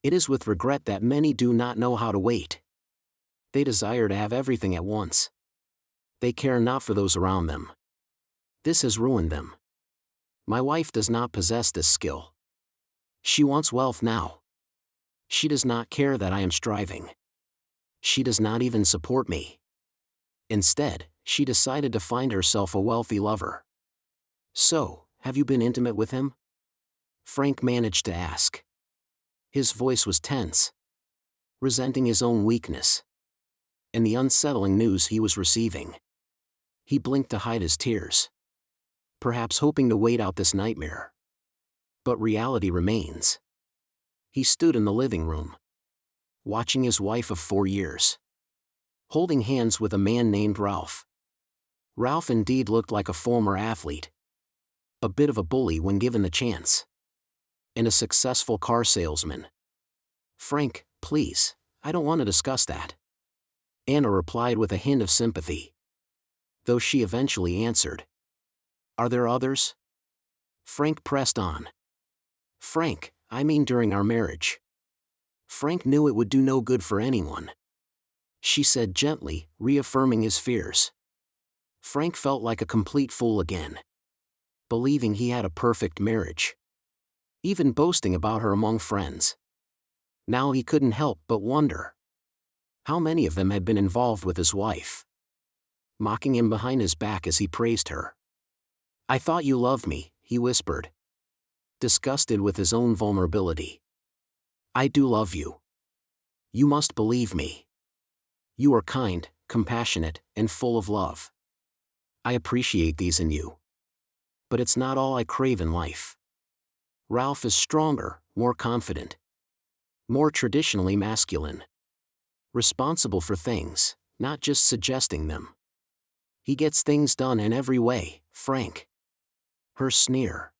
It is with regret that many do not know how to wait. They desire to have everything at once. They care not for those around them. This has ruined them. My wife does not possess this skill. She wants wealth now. She does not care that I am striving. She does not even support me. Instead, she decided to find herself a wealthy lover. So, have you been intimate with him? Frank managed to ask. His voice was tense, resenting his own weakness and the unsettling news he was receiving. He blinked to hide his tears, perhaps hoping to wait out this nightmare. But reality remains. He stood in the living room, watching his wife of 4 years, holding hands with a man named Ralph. Ralph indeed looked like a former athlete, a bit of a bully when given the chance, and a successful car salesman. Frank, please, I don't want to discuss that. Anna replied with a hint of sympathy, though she eventually answered. Are there others? Frank pressed on. Frank, I mean during our marriage. Frank knew it would do no good for anyone. She said gently, reaffirming his fears. Frank felt like a complete fool again, believing he had a perfect marriage, even boasting about her among friends. Now he couldn't help but wonder how many of them had been involved with his wife, mocking him behind his back as he praised her. I thought you loved me, he whispered, disgusted with his own vulnerability. I do love you. You must believe me. You are kind, compassionate, and full of love. I appreciate these in you. But it's not all I crave in life. Ralph is stronger, more confident, more traditionally masculine, responsible for things, not just suggesting them. He gets things done in every way, Frank. Her sneer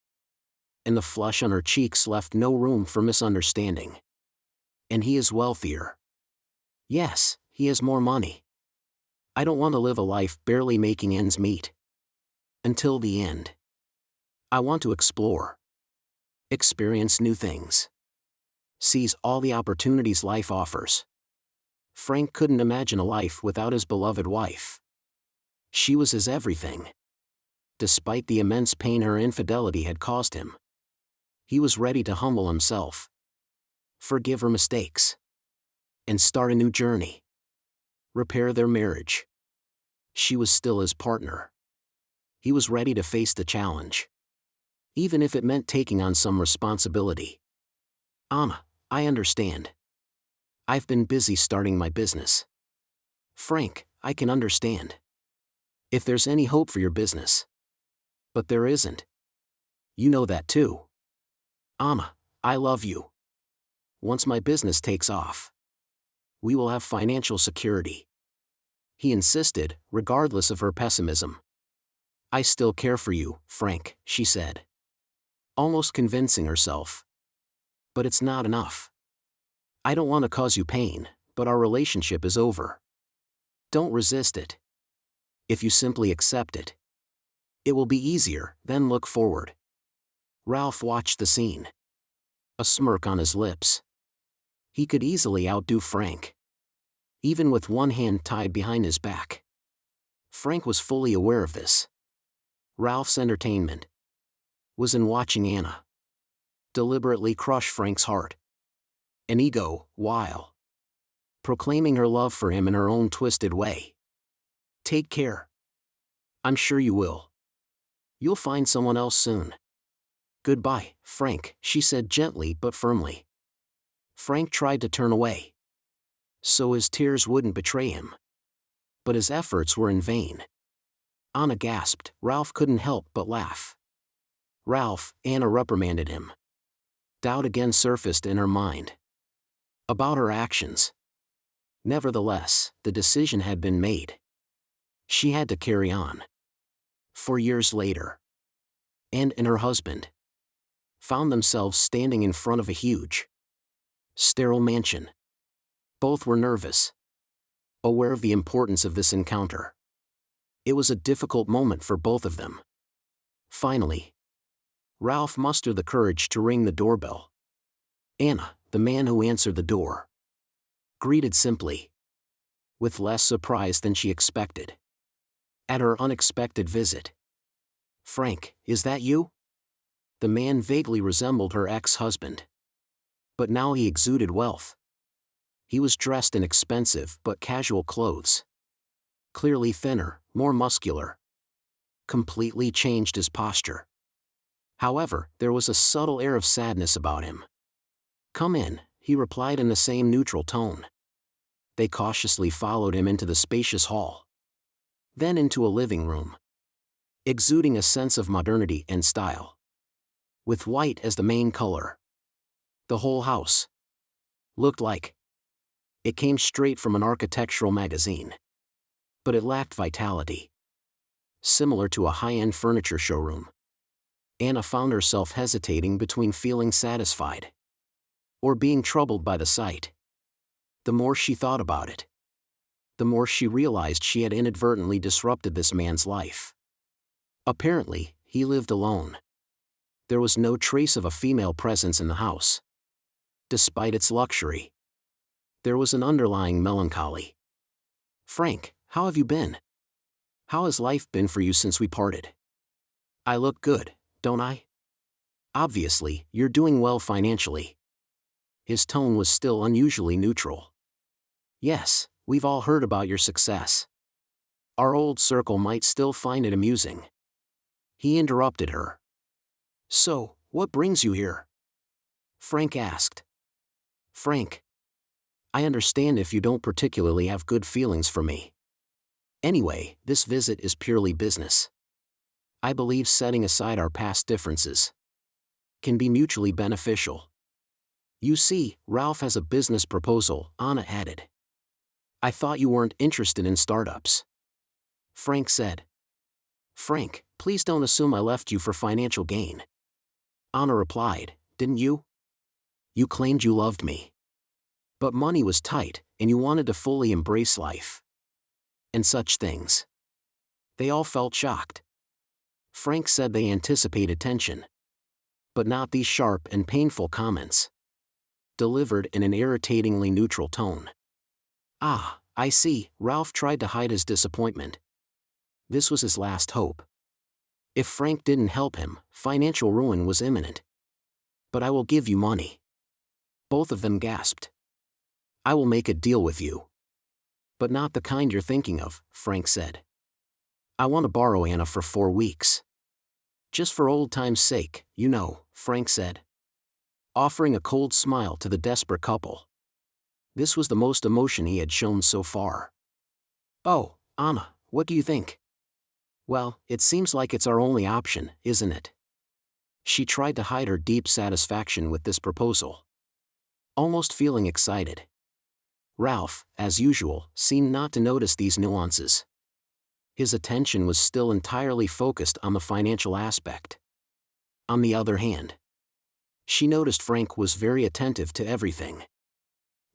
and the flush on her cheeks left no room for misunderstanding. And he is wealthier. Yes, he has more money. I don't want to live a life barely making ends meet. Until the end. I want to explore, experience new things, seize all the opportunities life offers. Frank couldn't imagine a life without his beloved wife. She was his everything. Despite the immense pain her infidelity had caused him, he was ready to humble himself, forgive her mistakes, and start a new journey. Repair their marriage. She was still his partner. He was ready to face the challenge, even if it meant taking on some responsibility. Anna, I understand. I've been busy starting my business. Frank, I can understand. If there's any hope for your business. But there isn't. You know that too. Anna, I love you. Once my business takes off, we will have financial security. He insisted, regardless of her pessimism. I still care for you, Frank, she said, almost convincing herself. But it's not enough. I don't want to cause you pain, but our relationship is over. Don't resist it. If you simply accept it, it will be easier, then look forward. Ralph watched the scene, a smirk on his lips. He could easily outdo Frank, even with one hand tied behind his back. Frank was fully aware of this. Ralph's entertainment was in watching Anna deliberately crush Frank's heart and ego, while proclaiming her love for him in her own twisted way. Take care. I'm sure you will. You'll find someone else soon. Goodbye, Frank, she said gently but firmly. Frank tried to turn away, so his tears wouldn't betray him. But his efforts were in vain. Anna gasped. Ralph couldn't help but laugh. Ralph, Anna reprimanded him. Doubt again surfaced in her mind about her actions. Nevertheless, the decision had been made. She had to carry on. 4 years later, Anna and her husband found themselves standing in front of a huge, sterile mansion. Both were nervous, aware of the importance of this encounter. It was a difficult moment for both of them. Finally, Ralph mustered the courage to ring the doorbell. Anna, the man who answered the door. Greeted simply. With less surprise than she expected. At her unexpected visit. "Frank, is that you?" The man vaguely resembled her ex-husband. But now he exuded wealth. He was dressed in expensive but casual clothes. Clearly thinner, more muscular. Completely changed his posture. However, there was a subtle air of sadness about him. "Come in," he replied in the same neutral tone. They cautiously followed him into the spacious hall. Then into a living room. Exuding a sense of modernity and style. With white as the main color. The whole house looked like it came straight from an architectural magazine. But it lacked vitality. Similar to a high-end furniture showroom. Anna found herself hesitating between feeling satisfied or being troubled by the sight. The more she thought about it, the more she realized she had inadvertently disrupted this man's life. Apparently, he lived alone. There was no trace of a female presence in the house. Despite its luxury, there was an underlying melancholy. "Frank, how have you been? How has life been for you since we parted? I look good, don't I? Obviously, you're doing well financially." His tone was still unusually neutral. "Yes, we've all heard about your success. Our old circle might still find it amusing." He interrupted her. "So, what brings you here?" Frank asked. "Frank, I understand if you don't particularly have good feelings for me. Anyway, this visit is purely business. I believe setting aside our past differences can be mutually beneficial. You see, Ralph has a business proposal," Anna added. "I thought you weren't interested in startups." Frank said. "Frank, please don't assume I left you for financial gain." Anna replied, "Didn't you? You claimed you loved me. But money was tight, and you wanted to fully embrace life. And such things." They all felt shocked. Frank said they anticipated tension. But not these sharp and painful comments. Delivered in an irritatingly neutral tone. "Ah, I see," Ralph tried to hide his disappointment. This was his last hope. If Frank didn't help him, financial ruin was imminent. "But I will give you money." Both of them gasped. "I will make a deal with you." "But not the kind you're thinking of," Frank said. "I want to borrow Anna for 4 weeks. Just for old time's sake, you know," Frank said, offering a cold smile to the desperate couple. This was the most emotion he had shown so far. "Oh, Anna, what do you think?" "Well, it seems like it's our only option, isn't it?" She tried to hide her deep satisfaction with this proposal. Almost feeling excited. Ralph, as usual, seemed not to notice these nuances. His attention was still entirely focused on the financial aspect. On the other hand, she noticed Frank was very attentive to everything.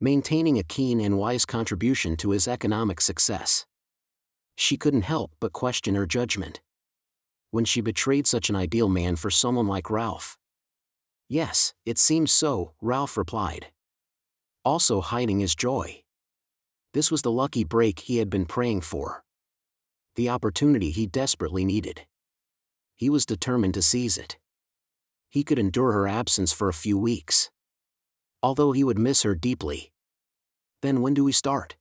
Maintaining a keen and wise contribution to his economic success. She couldn't help but question her judgment. When she betrayed such an ideal man for someone like Ralph. "Yes, it seems so," Ralph replied. Also hiding his joy. This was the lucky break he had been praying for. The opportunity he desperately needed. He was determined to seize it. He could endure her absence for a few weeks. Although he would miss her deeply. "Then when do we start?"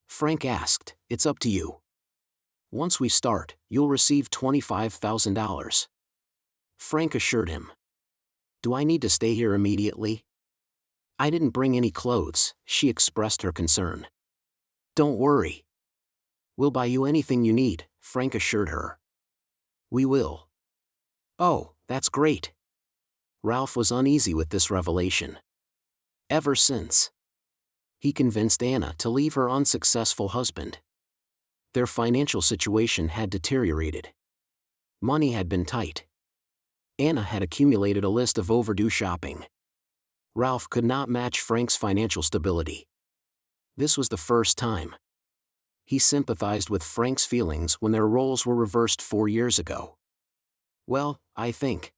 Frank asked. "It's up to you. Once we start, you'll receive $25,000. Frank assured him. "Do I need to stay here immediately?" "I didn't bring any clothes," she expressed her concern. "Don't worry. We'll buy you anything you need," Frank assured her. "We will." "Oh, that's great." Ralph was uneasy with this revelation. Ever since he convinced Anna to leave her unsuccessful husband. Their financial situation had deteriorated. Money had been tight. Anna had accumulated a list of overdue shopping. Ralph could not match Frank's financial stability. This was the first time. He sympathized with Frank's feelings when their roles were reversed 4 years ago. "Well, I think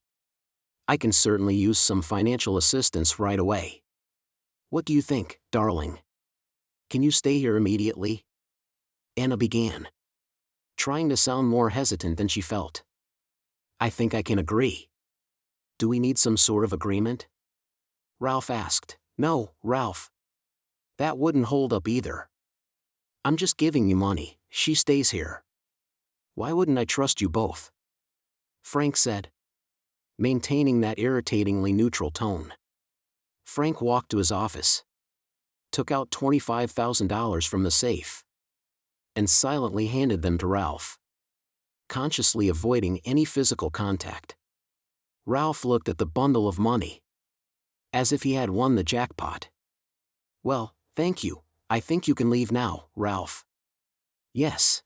I can certainly use some financial assistance right away." What do you think, darling? Can you stay here immediately? Anna began, trying to sound more hesitant than she felt. I think I can agree. Do we need some sort of agreement? Ralph asked. No, Ralph. That wouldn't hold up either. I'm just giving you money, she stays here. Why wouldn't I trust you both? Frank said, maintaining that irritatingly neutral tone. Frank walked to his office, took out $25,000 from the safe, and silently handed them to Ralph, consciously avoiding any physical contact. Ralph looked at the bundle of money, as if he had won the jackpot. Well, thank you, I think you can leave now, Ralph. Yes,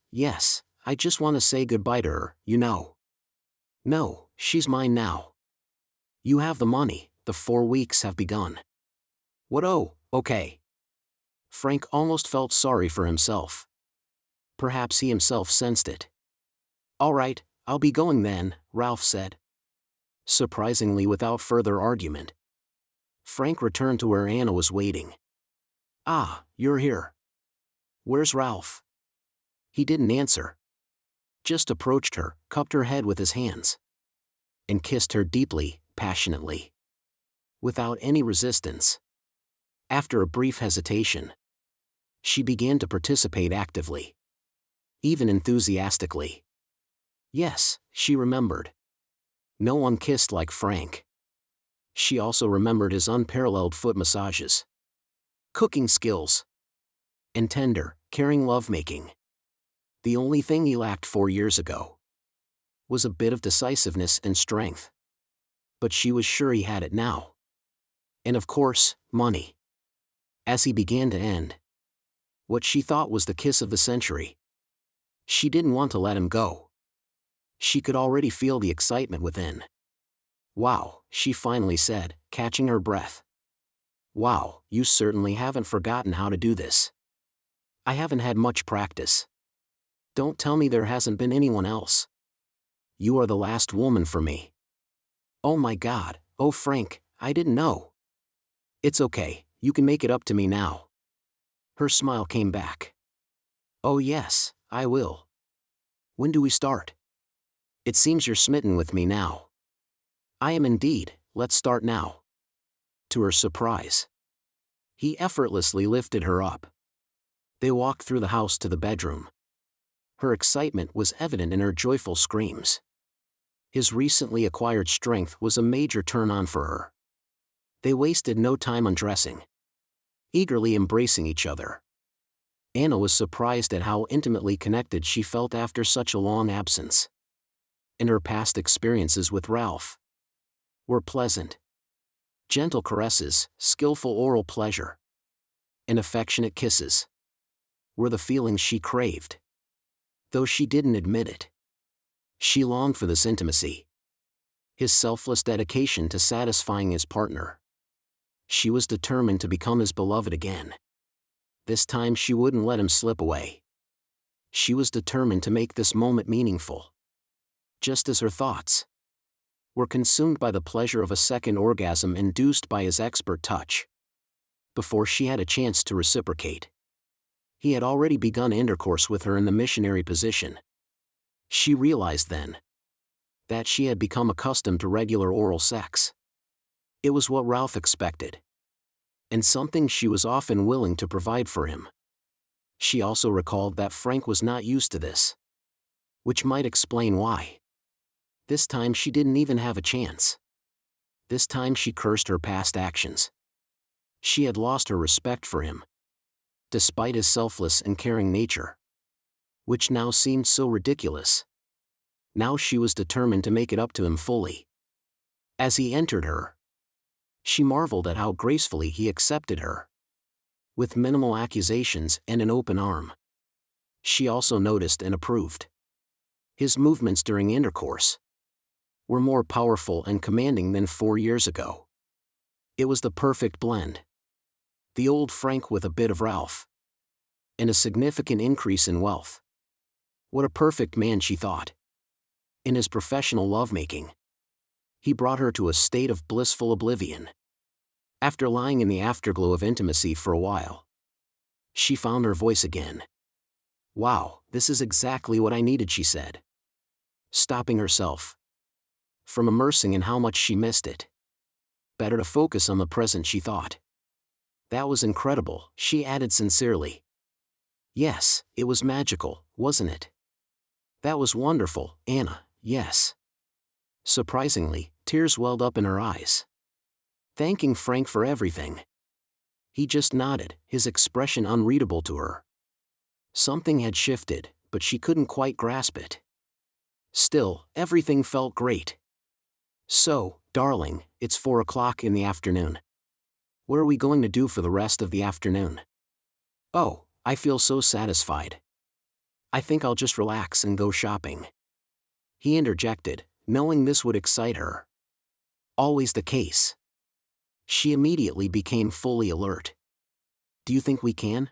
I just want to say goodbye to her, you know. No, she's mine now. You have the money, the 4 weeks have begun. What? Oh, okay. Frank almost felt sorry for himself. Perhaps he himself sensed it. All right, I'll be going then, Ralph said, surprisingly without further argument. Frank returned to where Anna was waiting. Ah, you're here. Where's Ralph? He didn't answer. Just approached her, cupped her head with his hands, and kissed her deeply, passionately, without any resistance. After a brief hesitation, she began to participate actively, even enthusiastically. Yes, she remembered. No one kissed like Frank. She also remembered his unparalleled foot massages, cooking skills, and tender, caring lovemaking. The only thing he lacked 4 years ago was a bit of decisiveness and strength. But she was sure he had it now. And of course, money. As he began to end what she thought was the kiss of the century, she didn't want to let him go. She could already feel the excitement within. Wow, she finally said, catching her breath. Wow, you certainly haven't forgotten how to do this. I haven't had much practice. Don't tell me there hasn't been anyone else. You are the last woman for me. Oh my God, oh Frank, I didn't know. It's okay, you can make it up to me now. Her smile came back. Oh yes, I will. When do we start? It seems you're smitten with me now. I am indeed, let's start now. To her surprise, he effortlessly lifted her up. They walked through the house to the bedroom. Her excitement was evident in her joyful screams. His recently acquired strength was a major turn-on for her. They wasted no time undressing, eagerly embracing each other. Anna was surprised at how intimately connected she felt after such a long absence. And her past experiences with Ralph were pleasant. Gentle caresses, skillful oral pleasure, and affectionate kisses were the feelings she craved. Though she didn't admit it, she longed for this intimacy, his selfless dedication to satisfying his partner. She was determined to become his beloved again. This time she wouldn't let him slip away. She was determined to make this moment meaningful. Just as her thoughts were consumed by the pleasure of a second orgasm induced by his expert touch. Before she had a chance to reciprocate, he had already begun intercourse with her in the missionary position. She realized then that she had become accustomed to regular oral sex. It was what Ralph expected, and something she was often willing to provide for him. She also recalled that Frank was not used to this, which might explain why. This time she didn't even have a chance. This time she cursed her past actions. She had lost her respect for him, despite his selfless and caring nature, which now seemed so ridiculous. Now she was determined to make it up to him fully. As he entered her, she marveled at how gracefully he accepted her, with minimal accusations and an open arm. She also noticed and approved his movements during intercourse were more powerful and commanding than 4 years ago. It was the perfect blend. The old Frank with a bit of Ralph, and a significant increase in wealth. What a perfect man, she thought. In his professional lovemaking, he brought her to a state of blissful oblivion. After lying in the afterglow of intimacy for a while, she found her voice again. "Wow, this is exactly what I needed," she said, stopping herself from immersing in how much she missed it. Better to focus on the present, she thought. "That was incredible," she added sincerely. "Yes, it was magical, wasn't it?" "That was wonderful, Anna, yes." Surprisingly, tears welled up in her eyes. Thanking Frank for everything. He just nodded, his expression unreadable to her. Something had shifted, but she couldn't quite grasp it. Still, everything felt great. "So, darling, it's 4 o'clock in the afternoon. What are we going to do for the rest of the afternoon?" "Oh, I feel so satisfied. I think I'll just relax and go shopping," he interjected, knowing this would excite her. Always the case. She immediately became fully alert. "Do you think we can?"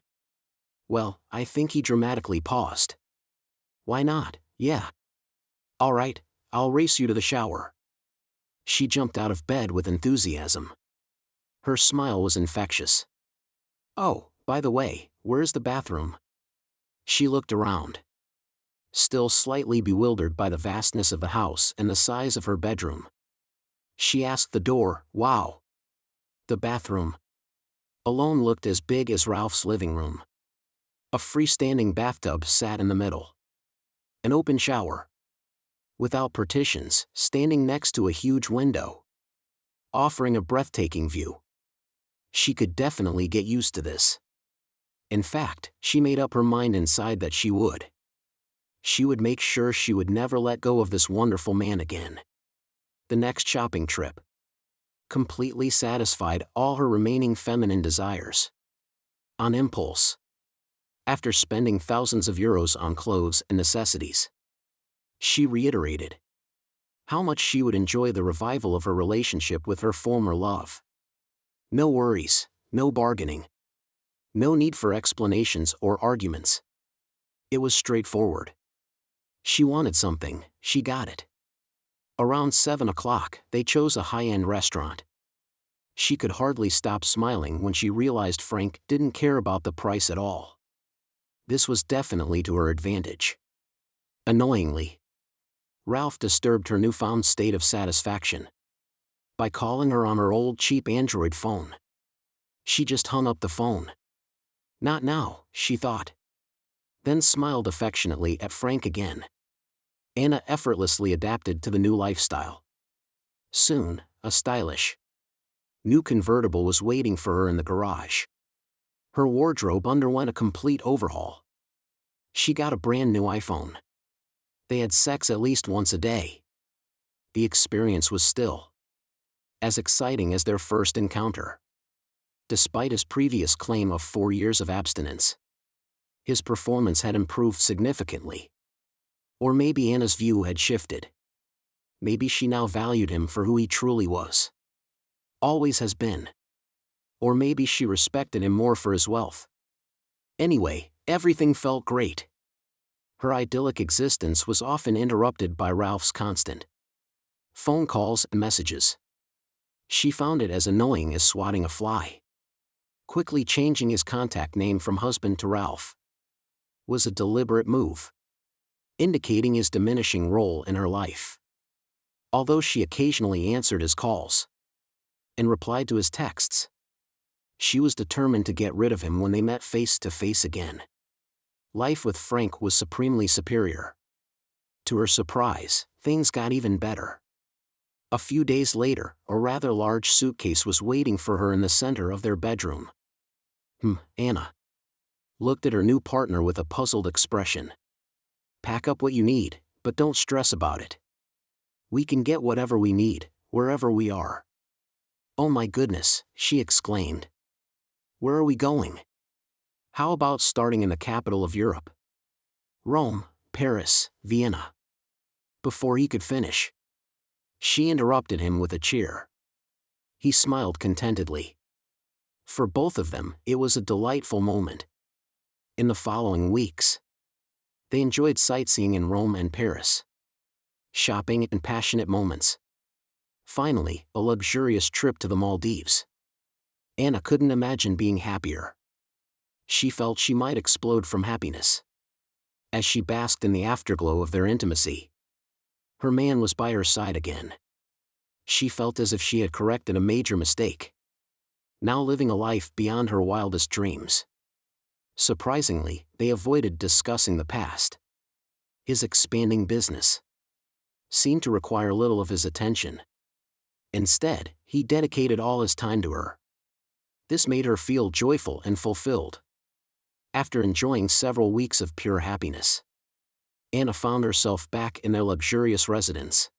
"Well, I think," he dramatically paused. "Why not? Yeah. All right, I'll race you to the shower." She jumped out of bed with enthusiasm. Her smile was infectious. "Oh, by the way, where's the bathroom?" She looked around. Still slightly bewildered by the vastness of the house and the size of her bedroom, she asked the door. "Wow. The bathroom alone looked as big as Ralph's living room. A freestanding bathtub sat in the middle. An open shower, without partitions, standing next to a huge window, offering a breathtaking view. She could definitely get used to this. In fact, she made up her mind inside that she would. She would make sure she would never let go of this wonderful man again. The next shopping trip completely satisfied all her remaining feminine desires. On impulse. After spending thousands of euros on clothes and necessities, she reiterated how much she would enjoy the revival of her relationship with her former love. No worries, no bargaining. No need for explanations or arguments. It was straightforward. She wanted something, she got it. Around 7 o'clock, they chose a high-end restaurant. She could hardly stop smiling when she realized Frank didn't care about the price at all. This was definitely to her advantage. Annoyingly, Ralph disturbed her newfound state of satisfaction by calling her on her old cheap Android phone. She just hung up the phone. Not now, she thought. Then smiled affectionately at Frank again. Anna effortlessly adapted to the new lifestyle. Soon, a stylish new convertible was waiting for her in the garage. Her wardrobe underwent a complete overhaul. She got a brand new iPhone. They had sex at least once a day. The experience was still as exciting as their first encounter. Despite his previous claim of 4 years of abstinence, his performance had improved significantly. Or maybe Anna's view had shifted. Maybe she now valued him for who he truly was. Always has been. Or maybe she respected him more for his wealth. Anyway, everything felt great. Her idyllic existence was often interrupted by Ralph's constant phone calls and messages. She found it as annoying as swatting a fly. Quickly changing his contact name from husband to Ralph was a deliberate move, indicating his diminishing role in her life. Although she occasionally answered his calls and replied to his texts, she was determined to get rid of him when they met face to face again. Life with Frank was supremely superior. To her surprise, things got even better. A few days later, a rather large suitcase was waiting for her in the center of their bedroom. Anna looked at her new partner with a puzzled expression. "Pack up what you need, but don't stress about it. We can get whatever we need, wherever we are." "Oh my goodness," she exclaimed. "Where are we going? How about starting in the capital of Europe? Rome, Paris, Vienna." Before he could finish, she interrupted him with a cheer. He smiled contentedly. For both of them, it was a delightful moment. In the following weeks, they enjoyed sightseeing in Rome and Paris, shopping and passionate moments. Finally, a luxurious trip to the Maldives. Anna couldn't imagine being happier. She felt she might explode from happiness as she basked in the afterglow of their intimacy. Her man was by her side again. She felt as if she had corrected a major mistake, now living a life beyond her wildest dreams. Surprisingly, they avoided discussing the past. His expanding business seemed to require little of his attention. Instead, he dedicated all his time to her. This made her feel joyful and fulfilled. After enjoying several weeks of pure happiness, Anna found herself back in their luxurious residence.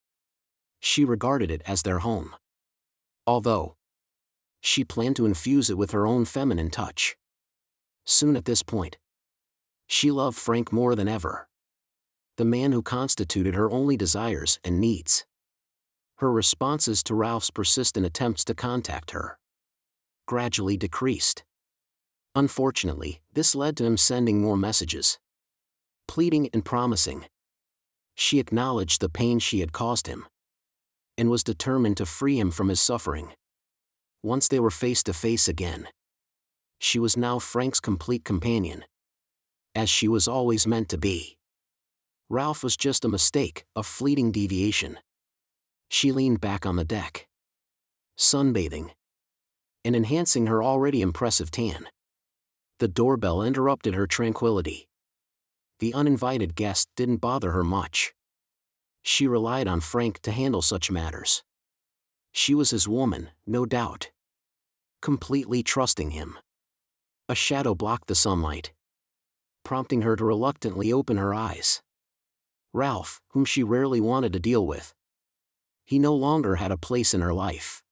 She regarded it as their home, although she planned to infuse it with her own feminine touch. Soon at this point, she loved Frank more than ever. The man who constituted her only desires and needs. Her responses to Ralph's persistent attempts to contact her gradually decreased. Unfortunately, this led to him sending more messages, pleading and promising. She acknowledged the pain she had caused him, and was determined to free him from his suffering. Once they were face to face again, she was now Frank's complete companion, as she was always meant to be. Ralph was just a mistake, a fleeting deviation. She leaned back on the deck, sunbathing, and enhancing her already impressive tan. The doorbell interrupted her tranquility. The uninvited guest didn't bother her much. She relied on Frank to handle such matters. She was his woman, no doubt, completely trusting him. A shadow blocked the sunlight, prompting her to reluctantly open her eyes. Ralph, whom she rarely wanted to deal with, he no longer had a place in her life.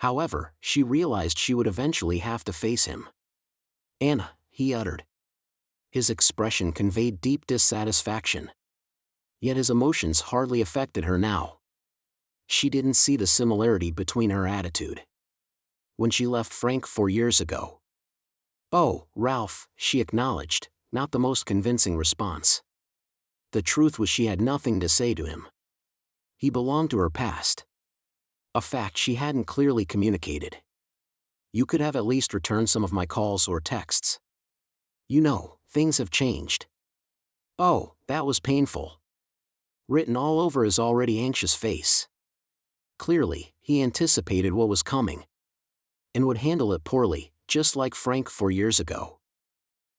However, she realized she would eventually have to face him. "Anna," he uttered. His expression conveyed deep dissatisfaction. Yet his emotions hardly affected her now. She didn't see the similarity between her attitude when she left Frank 4 years ago. "Oh, Ralph," she acknowledged, not the most convincing response. The truth was she had nothing to say to him. He belonged to her past, a fact she hadn't clearly communicated. "You could have at least returned some of my calls or texts. You know, things have changed." "Oh, that was painful." Written all over his already anxious face. Clearly, he anticipated what was coming, and would handle it poorly, just like Frank 4 years ago.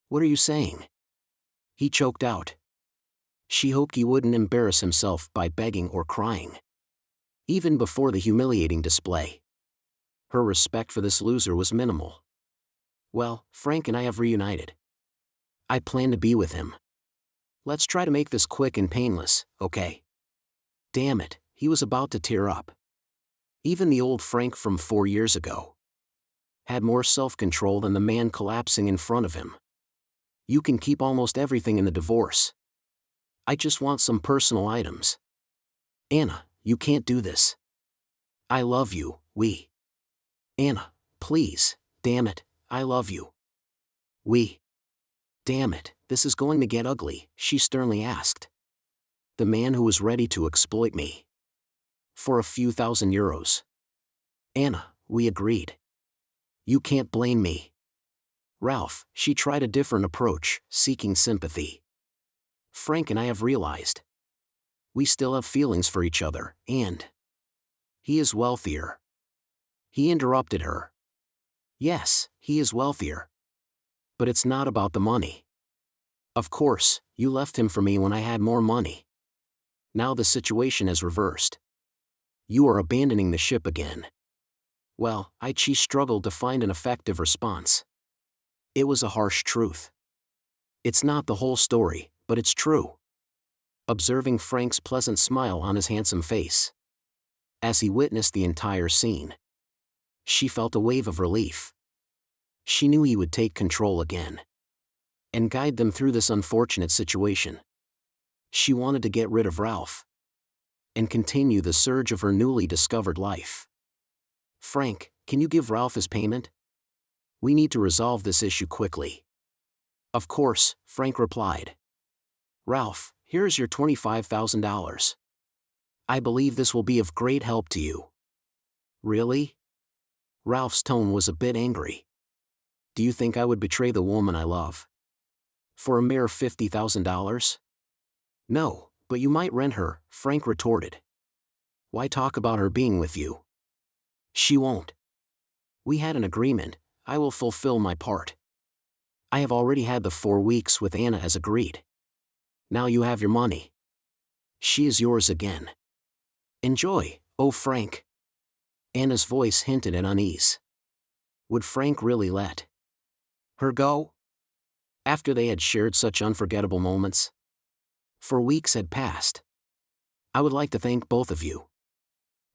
"What are you saying?" he choked out. She hoped he wouldn't embarrass himself by begging or crying, even before the humiliating display. Her respect for this loser was minimal. "Well, Frank and I have reunited. I plan to be with him. Let's try to make this quick and painless, okay?" Damn it, he was about to tear up. Even the old Frank from 4 years ago had more self-control than the man collapsing in front of him. "You can keep almost everything in the divorce. I just want some personal items." "Anna, you can't do this. I love you, Anna, please, damn it, I love you. Damn it, this is going to get ugly," she sternly asked. "The man who was ready to exploit me for a few €1,000. "Anna, we agreed. You can't blame me." "Ralph," she tried a different approach, seeking sympathy. "Frank and I have realized we still have feelings for each other, and he is wealthier." He interrupted her. "Yes, he is wealthier. But it's not about the money. Of course, you left him for me when I had more money. Now the situation has reversed. You are abandoning the ship again." "Well, she struggled to find an effective response. It was a harsh truth. "It's not the whole story, but it's true." Observing Frank's pleasant smile on his handsome face, as he witnessed the entire scene, she felt a wave of relief. She knew he would take control again and guide them through this unfortunate situation. She wanted to get rid of Ralph and continue the surge of her newly discovered life. "Frank, can you give Ralph his payment? We need to resolve this issue quickly." "Of course," Frank replied. "Ralph, here's your $25,000. I believe this will be of great help to you." "Really?" Ralph's tone was a bit angry. Do you think I would betray the woman I love? For a mere $50,000? No, but you might rent her, Frank retorted. Why talk about her being with you? She won't. We had an agreement, I will fulfill my part. I have already had the 4 weeks with Anna as agreed. Now you have your money. She is yours again. Enjoy, oh Frank. Anna's voice hinted at unease. Would Frank really let her go? After they had shared such unforgettable moments? 4 weeks had passed. I would like to thank both of you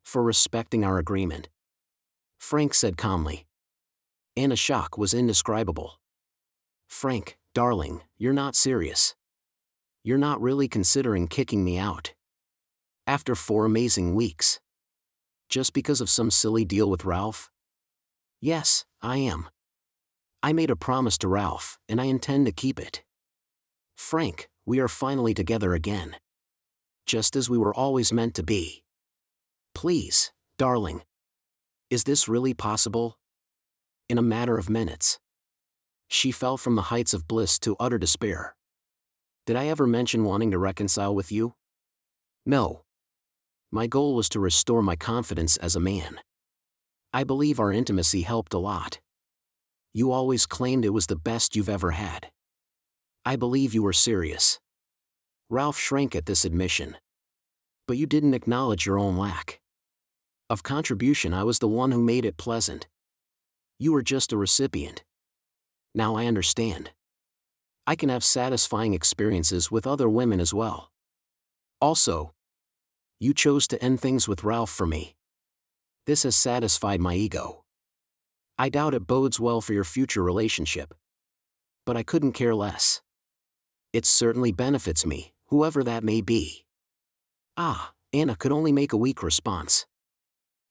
for respecting our agreement, Frank said calmly. Anna's shock was indescribable. Frank, darling, you're not serious. You're not really considering kicking me out. After 4 amazing weeks. Just because of some silly deal with Ralph? Yes, I am. I made a promise to Ralph, and I intend to keep it. Frank, we are finally together again. Just as we were always meant to be. Please, darling. Is this really possible? In a matter of minutes. She fell from the heights of bliss to utter despair. Did I ever mention wanting to reconcile with you? No. My goal was to restore my confidence as a man. I believe our intimacy helped a lot. You always claimed it was the best you've ever had. I believe you were serious. Ralph shrank at this admission. But you didn't acknowledge your own lack of contribution. I was the one who made it pleasant. You were just a recipient. Now I understand. I can have satisfying experiences with other women as well. Also, you chose to end things with Ralph for me. This has satisfied my ego. I doubt it bodes well for your future relationship. But I couldn't care less. It certainly benefits me, whoever that may be. Ah, Anna could only make a weak response.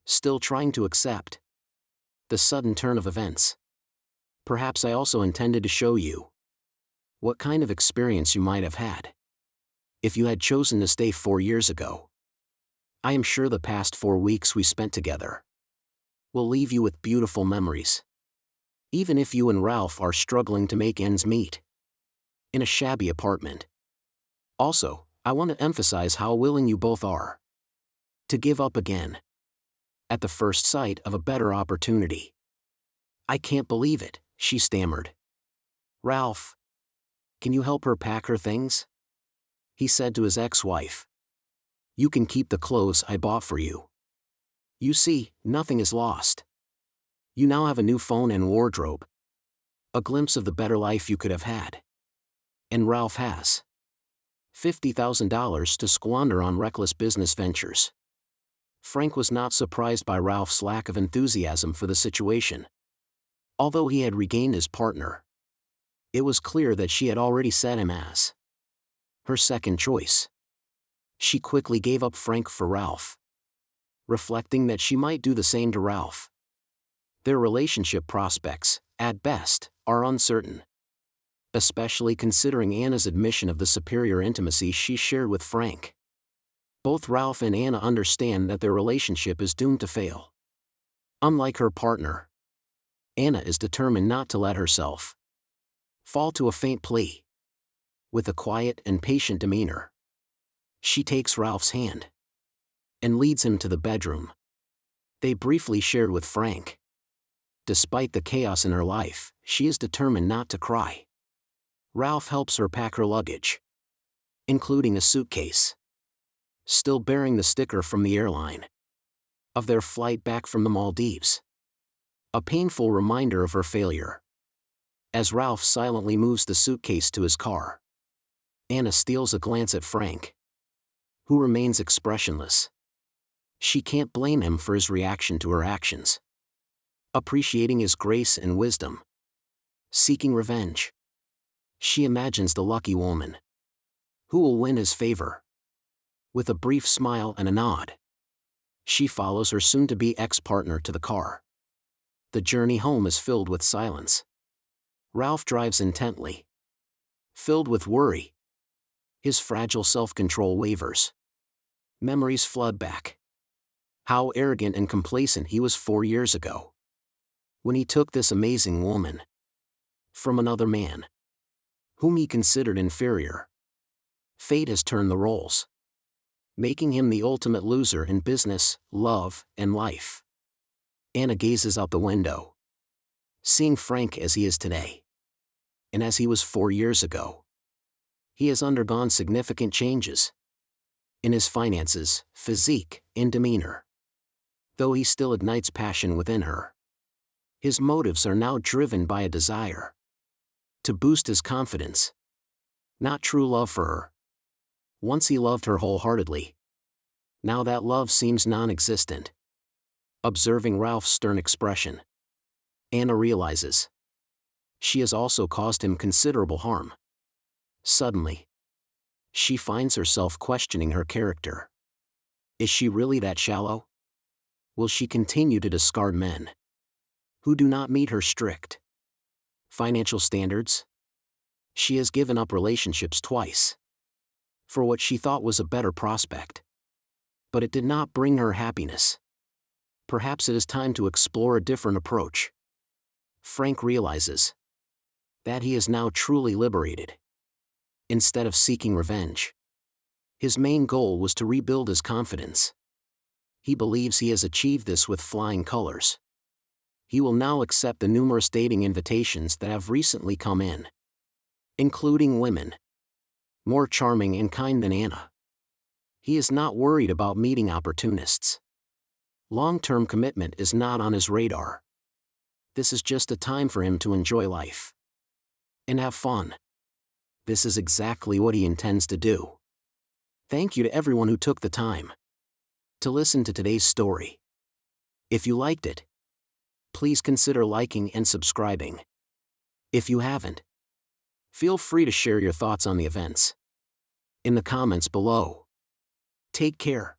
Still trying to accept the sudden turn of events. Perhaps I also intended to show you what kind of experience you might have had if you had chosen to stay 4 years ago. I am sure the past 4 weeks we spent together will leave you with beautiful memories. Even if you and Ralph are struggling to make ends meet in a shabby apartment. Also, I want to emphasize how willing you both are to give up again at the first sight of a better opportunity. I can't believe it, she stammered. Ralph, can you help her pack her things? He said to his ex-wife. You can keep the clothes I bought for you. You see, nothing is lost. You now have a new phone and wardrobe. A glimpse of the better life you could have had. And Ralph has $50,000 to squander on reckless business ventures. Frank was not surprised by Ralph's lack of enthusiasm for the situation. Although he had regained his partner, it was clear that she had already set him as her second choice. She quickly gave up Frank for Ralph, reflecting that she might do the same to Ralph. Their relationship prospects, at best, are uncertain. Especially considering Anna's admission of the superior intimacy she shared with Frank. Both Ralph and Anna understand that their relationship is doomed to fail. Unlike her partner, Anna is determined not to let herself fall to a faint plea. With a quiet and patient demeanor, she takes Ralph's hand and leads him to the bedroom they briefly shared with Frank. Despite the chaos in her life, she is determined not to cry. Ralph helps her pack her luggage, including a suitcase still bearing the sticker from the airline of their flight back from the Maldives. A painful reminder of her failure. As Ralph silently moves the suitcase to his car, Anna steals a glance at Frank, who remains expressionless. She can't blame him for his reaction to her actions. Appreciating his grace and wisdom. Seeking revenge. She imagines the lucky woman who will win his favor. With a brief smile and a nod, she follows her soon-to-be ex-partner to the car. The journey home is filled with silence. Ralph drives intently, filled with worry. His fragile self-control wavers. Memories flood back. How arrogant and complacent he was 4 years ago. when he took this amazing woman from another man, whom he considered inferior. Fate has turned the roles, making him the ultimate loser in business, love, and life. Anna gazes out the window, seeing Frank as he is today, and as he was 4 years ago. He has undergone significant changes in his finances, physique, and demeanor. Though he still ignites passion within her, his motives are now driven by a desire to boost his confidence, not true love for her. Once he loved her wholeheartedly. Now that love seems non-existent. Observing Ralph's stern expression, Anna realizes she has also caused him considerable harm. Suddenly, she finds herself questioning her character. Is she really that shallow? Will she continue to discard men who do not meet her strict financial standards? She has given up relationships twice for what she thought was a better prospect, but it did not bring her happiness. Perhaps it is time to explore a different approach. Frank realizes that he is now truly liberated. Instead of seeking revenge, his main goal was to rebuild his confidence. He believes he has achieved this with flying colors. He will now accept the numerous dating invitations that have recently come in, including women more charming and kind than Anna. He is not worried about meeting opportunists. Long-term commitment is not on his radar. This is just a time for him to enjoy life and have fun. This is exactly what he intends to do. Thank you to everyone who took the time to listen to today's story. If you liked it, please consider liking and subscribing. If you haven't, feel free to share your thoughts on the events in the comments below. Take care.